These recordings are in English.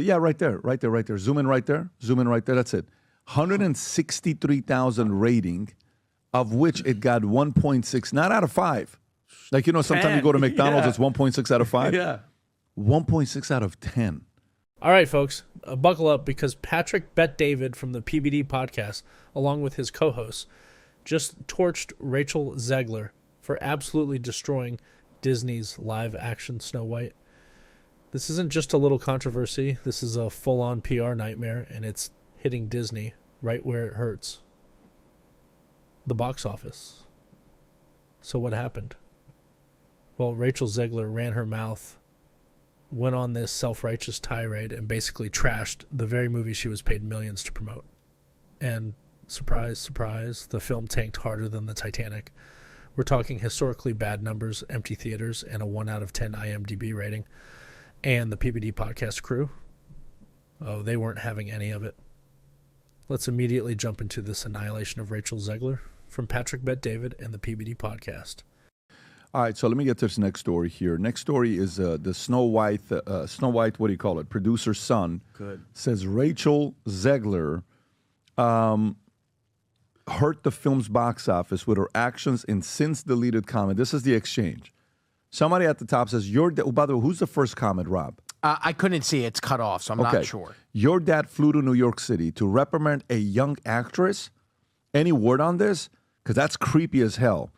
Yeah, right there. Zoom in right there. That's it. 163,000 rating, of which it got 1.6, not out of 5. Like, sometimes you go to McDonald's, it's 1.6 out of 5. Yeah. 1.6 out of 10. All right, folks, buckle up because Patrick Bet-David from the PBD podcast, along with his co-hosts, just torched Rachel Zegler for absolutely destroying Disney's live-action Snow White. This isn't just a little controversy. This is a full-on PR nightmare, and it's hitting Disney right where it hurts. The box office. So what happened? Well, Rachel Zegler ran her mouth, went on this self-righteous tirade, and basically trashed the very movie she was paid millions to promote. And surprise, surprise, the film tanked harder than the Titanic. We're talking historically bad numbers, empty theaters, and a 1 out of 10 IMDb rating. And the PBD podcast crew, they weren't having any of it. Let's immediately jump into this annihilation of Rachel Zegler from Patrick Bet-David and the PBD podcast. All right, so let me get to this next story here. Next story is the Snow White, what do you call it? Producer's son. Good. Says Rachel Zegler hurt the film's box office with her actions in since-deleted comment. This is the exchange. Somebody at the top says, by the way, who's the first comment, Rob? I couldn't see. It's cut off, so I'm not sure. Your dad flew to New York City to reprimand a young actress. Any word on this? Because that's creepy as hell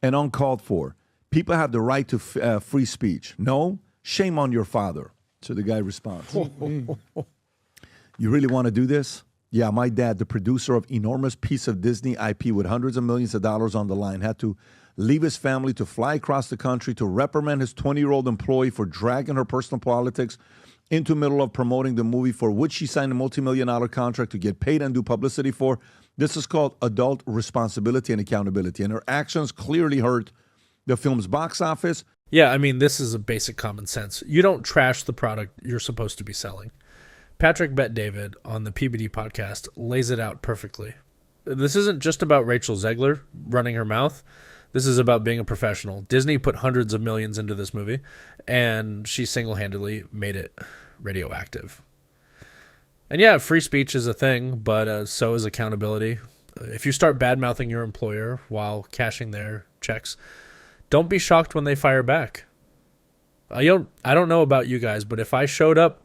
and uncalled for. People have the right to free speech. No? Shame on your father. So the guy responds. You really want to do this? Yeah, my dad, the producer of enormous piece of Disney IP with hundreds of millions of dollars on the line, had to leave his family to fly across the country to reprimand his 20-year-old employee for dragging her personal politics into the middle of promoting the movie for which she signed a multi-million-dollar contract to get paid and do publicity for. This is called adult responsibility and accountability. And her actions clearly hurt the film's box office. Yeah, I mean, this is a basic common sense. You don't trash the product you're supposed to be selling. Patrick Bet-David on the PBD podcast lays it out perfectly. This isn't just about Rachel Zegler running her mouth. This is about being a professional. Disney put hundreds of millions into this movie, and she single-handedly made it radioactive. And yeah, free speech is a thing, but so is accountability. If you start bad-mouthing your employer while cashing their checks, don't be shocked when they fire back. I don't know about you guys, but if I showed up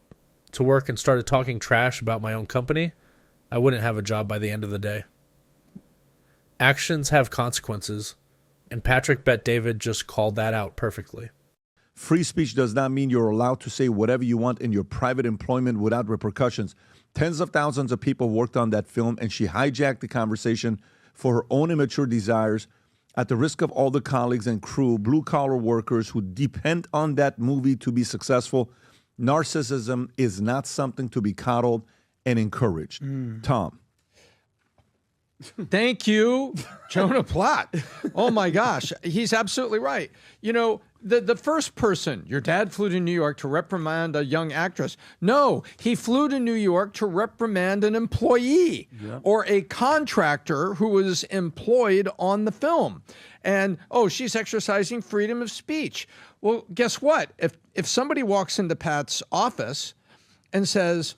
to work and started talking trash about my own company, I wouldn't have a job by the end of the day. Actions have consequences, and Patrick Bet-David just called that out perfectly. Free speech does not mean you're allowed to say whatever you want in your private employment without repercussions. Tens of thousands of people worked on that film, and she hijacked the conversation for her own immature desires at the risk of all the colleagues and crew, blue-collar workers who depend on that movie to be successful. Narcissism is not something to be coddled and encouraged. Tom. Thank you, Jonah Platt. Oh, my gosh. He's absolutely right. You know, the first person, your dad flew to New York to reprimand a young actress. No, he flew to New York to reprimand an employee or a contractor who was employed on the film. And, she's exercising freedom of speech. Well, guess what? If somebody walks into Pat's office and says,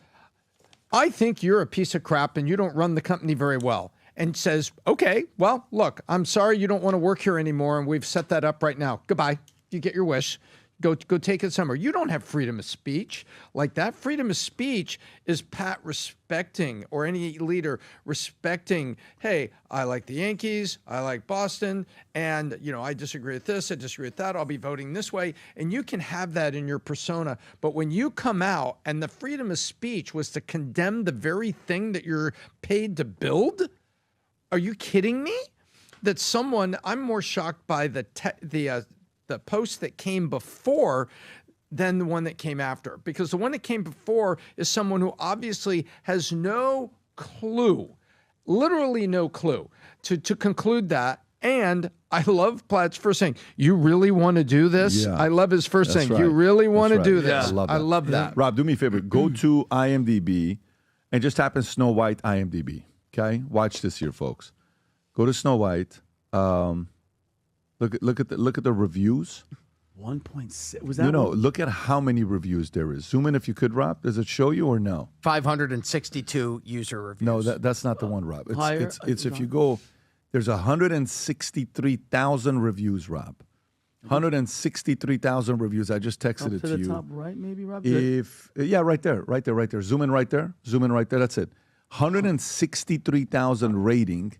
I think you're a piece of crap and you don't run the company very well, and says, okay, well, look, I'm sorry you don't want to work here anymore, and we've set that up right now. Goodbye. You get your wish. Go take it somewhere. You don't have freedom of speech like that. Freedom of speech is Pat respecting, or any leader respecting, hey, I like the Yankees, I like Boston, and, I disagree with this, I disagree with that, I'll be voting this way, and you can have that in your persona. But when you come out and the freedom of speech was to condemn the very thing that you're paid to build, are you kidding me? That someone, I'm more shocked by the post that came before than the one that came after. Because the one that came before is someone who obviously has no clue, literally no clue, to conclude that. And I love Platt's first saying, you really want to do this? Yeah. I love his first saying, you really want to do this? Yeah. I love that. Rob, do me a favor. Go to IMDb and just type in Snow White IMDb. Okay? Watch this here, folks. Go to Snow White. Look at the reviews. 1.6. Was that? No, look at how many reviews there is. Zoom in if you could, Rob. Does it show you or no? 562 user reviews. No, that's not the one, Rob. It's, Higher? it's if you go, there's 163,000 reviews, Rob. 163,000 reviews. I just texted it to to the you. top right, maybe, Rob? Yeah, right there. Zoom in right there. That's it. 163,000 rating,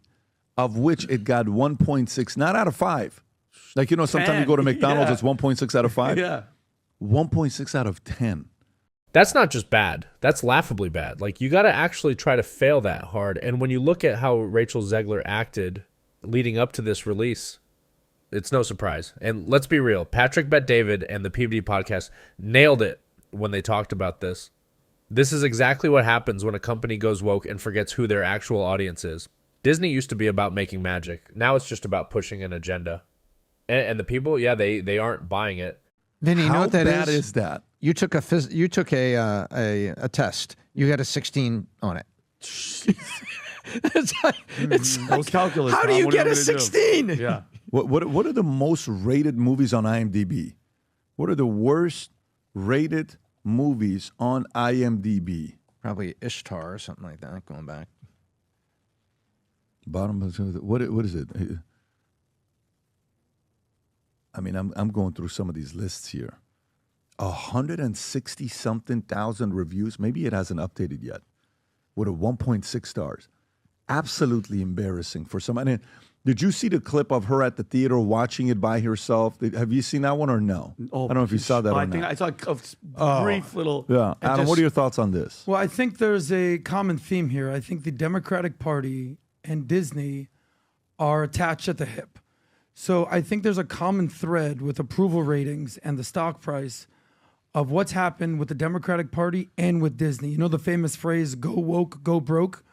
of which it got 1.6, not out of 5. Like, sometimes you go to McDonald's, it's 1.6 out of 5. Yeah. 1.6 out of 10. That's not just bad. That's laughably bad. Like, you got to actually try to fail that hard. And when you look at how Rachel Zegler acted leading up to this release, it's no surprise. And let's be real. Patrick Bet-David and the PBD podcast nailed it when they talked about this. This is exactly what happens when a company goes woke and forgets who their actual audience is. Disney used to be about making magic. Now it's just about pushing an agenda. And the people, they aren't buying it. Vinny, you know what that is? How bad is that? You took a test. You got a 16 on it. it's Those calculus. how do Tom, you what are get a gonna do? 16? Yeah. What are the most rated movies on IMDb? What are the worst rated movies on IMDb? Probably Ishtar or something like that. Going back. Bottom of what is it? I mean, I'm going through some of these lists here. 160 something thousand reviews. Maybe it hasn't updated yet. With a 1.6 stars. Absolutely embarrassing for somebody. Did you see the clip of her at the theater watching it by herself? Have you seen that one or no? I don't know if you saw that or I think not. I saw a brief little. Yeah, Adam, what are your thoughts on this? Well, I think there's a common theme here. I think the Democratic Party and Disney are attached at the hip. So I think there's a common thread with approval ratings and the stock price of what's happened with the Democratic Party and with Disney. You know the famous phrase, go woke, go broke?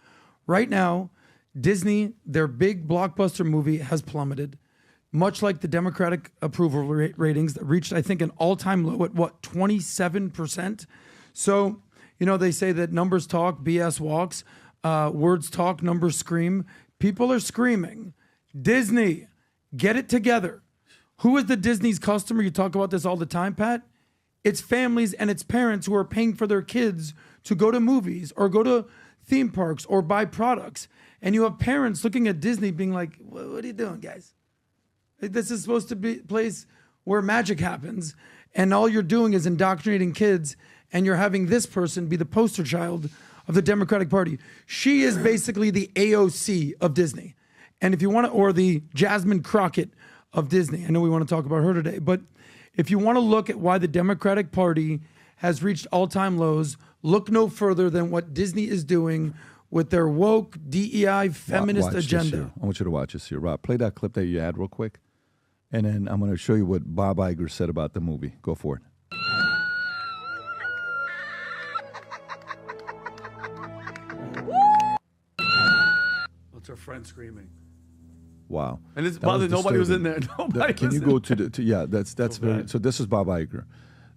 Right now, Disney, their big blockbuster movie has plummeted, much like the Democratic approval ratings that reached, I think, an all-time low at 27%? So, they say that numbers talk, BS walks, words talk, numbers scream. People are screaming, Disney, get it together. Who is the Disney's customer? You talk about this all the time, Pat. It's families and it's parents who are paying for their kids to go to movies or go to theme parks or buy products. And you have parents looking at Disney being like, what are you doing, guys? This is supposed to be a place where magic happens. And all you're doing is indoctrinating kids. And you're having this person be the poster child of the Democratic Party. She is basically the AOC of Disney. And if you want to, or the Jasmine Crockett of Disney. I know we want to talk about her today, but if you want to look at why the Democratic Party has reached all-time lows, look no further than what Disney is doing with their woke, DEI, feminist agenda. I want you to watch this here. Rob, play that clip that you had real quick. And then I'm going to show you what Bob Iger said about the movie. Go for it. What's her friend screaming? Wow. And this, That was nobody was in disturbing. there. Nobody Can was you in go there. to yeah, that's very, bad. so this is Bob Iger.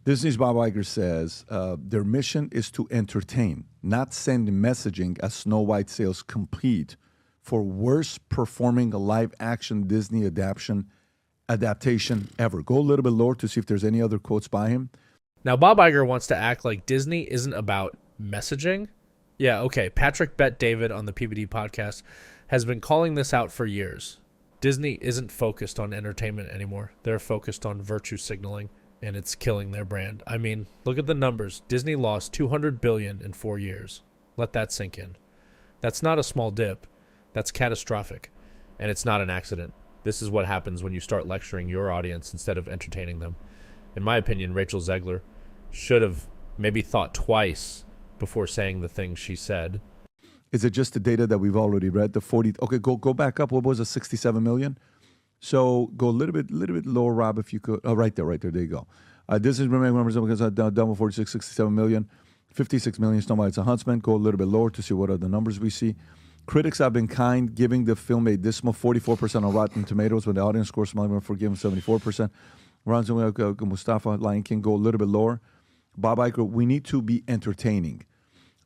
Disney's Bob Iger says their mission is to entertain, not send messaging as Snow White sales compete for worst performing live action Disney adaptation ever. Go a little bit lower to see if there's any other quotes by him. Now, Bob Iger wants to act like Disney isn't about messaging. Yeah, okay. Patrick Bet-David on the PBD podcast has been calling this out for years. Disney isn't focused on entertainment anymore. They're focused on virtue signaling, and it's killing their brand. I mean, look at the numbers. Disney lost $200 billion in 4 years. Let that sink in. That's not a small dip. That's catastrophic, and it's not an accident. This is what happens when you start lecturing your audience instead of entertaining them. In my opinion, Rachel Zegler should have maybe thought twice before saying the things she said. Is it just the data that we've already read? The 40. Okay, go back up. What was it? 67 million. So go a little bit lower, Rob, if you could. Oh, right there. There you go. This is numbers because down 46, 67 million, 56 million. Snow White's a Huntsman. Go a little bit lower to see what are the numbers we see. Critics have been kind, giving the film a dismal 44% on Rotten Tomatoes, when the audience score smiling forgiven 74%. Mustafa, Lion King, go a little bit lower. Bob Iger, we need to be entertaining.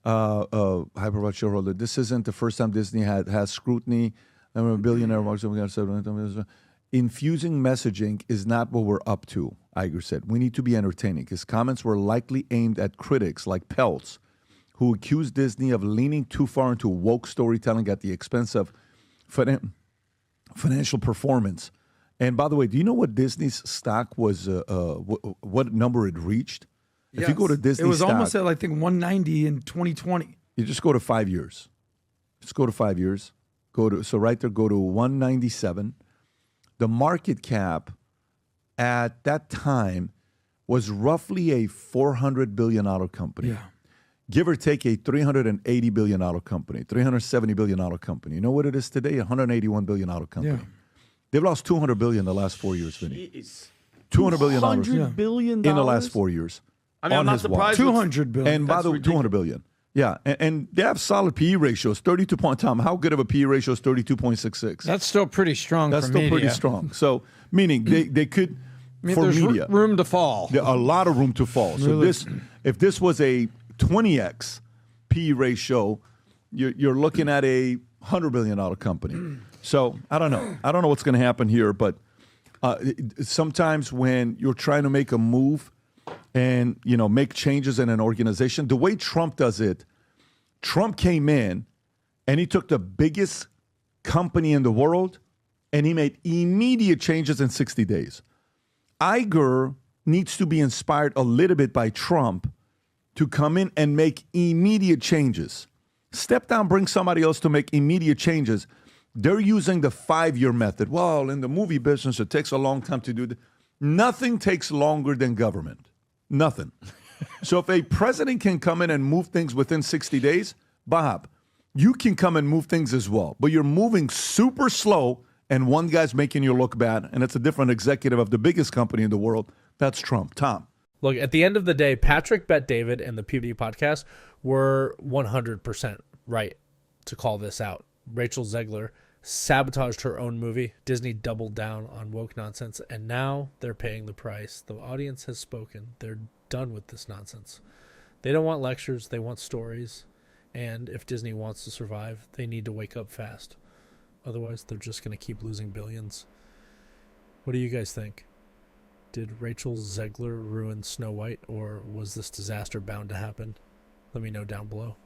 Hyperwatch shareholder. This isn't the first time Disney has scrutiny. I'm a billionaire. Infusing messaging is not what we're up to. Iger said. We need to be entertaining. His comments were likely aimed at critics like Peltz, who accused Disney of leaning too far into woke storytelling at the expense of financial performance. And by the way, do you know what Disney's stock was, what number it reached? If you go to Disney it was stock, almost at, I think, 190 in 2020. you just go to 5 years. Just go to 5 years. So right there, go to 197. The market cap at that time was roughly a $400 billion company. Yeah. Give or take a $380 billion company, $370 billion company. You know what it is today? A $181 billion company. Yeah. They've lost $200 billion in the last 4 years, Vinny. Jeez. $200 billion $100 billion in the last 4 years. I mean, I'm on not his surprised. watch. 200 billion. And by That's the way, ridiculous. $200 billion. Yeah, and they have solid PE ratios. 32 point. Tom, how good of a PE ratio is 32.66? That's still pretty strong. That's for still media. pretty strong. So, meaning they could, I mean, for there's media, room to fall. there a lot of room to fall. So Really? if this was a 20x PE ratio, you're looking at a $100 billion company. So I don't know. I don't know what's going to happen here, but sometimes when you're trying to make a move and make changes in an organization, the way Trump does it, Trump came in and he took the biggest company in the world and he made immediate changes in 60 days. Iger needs to be inspired a little bit by Trump to come in and make immediate changes. Step down, bring somebody else to make immediate changes. They're using the 5-year method. Well, in the movie business, it takes a long time to do that. Nothing takes longer than government. Nothing. So if a president can come in and move things within 60 days, Bob, you can come and move things as well. But you're moving super slow, and one guy's making you look bad, and it's a different executive of the biggest company in the world. That's Trump. Tom. Look, at the end of the day, Patrick Bet-David and the PBD podcast were 100% right to call this out. Rachel Zegler sabotaged her own movie. Disney doubled down on woke nonsense, and now they're paying the price. The audience has spoken. They're done with this nonsense. They don't want lectures. They want stories. And if Disney wants to survive, they need to wake up fast. Otherwise, they're just going to keep losing billions. What do you guys think? Did Rachel Zegler ruin Snow White, or was this disaster bound to happen? Let me know down below.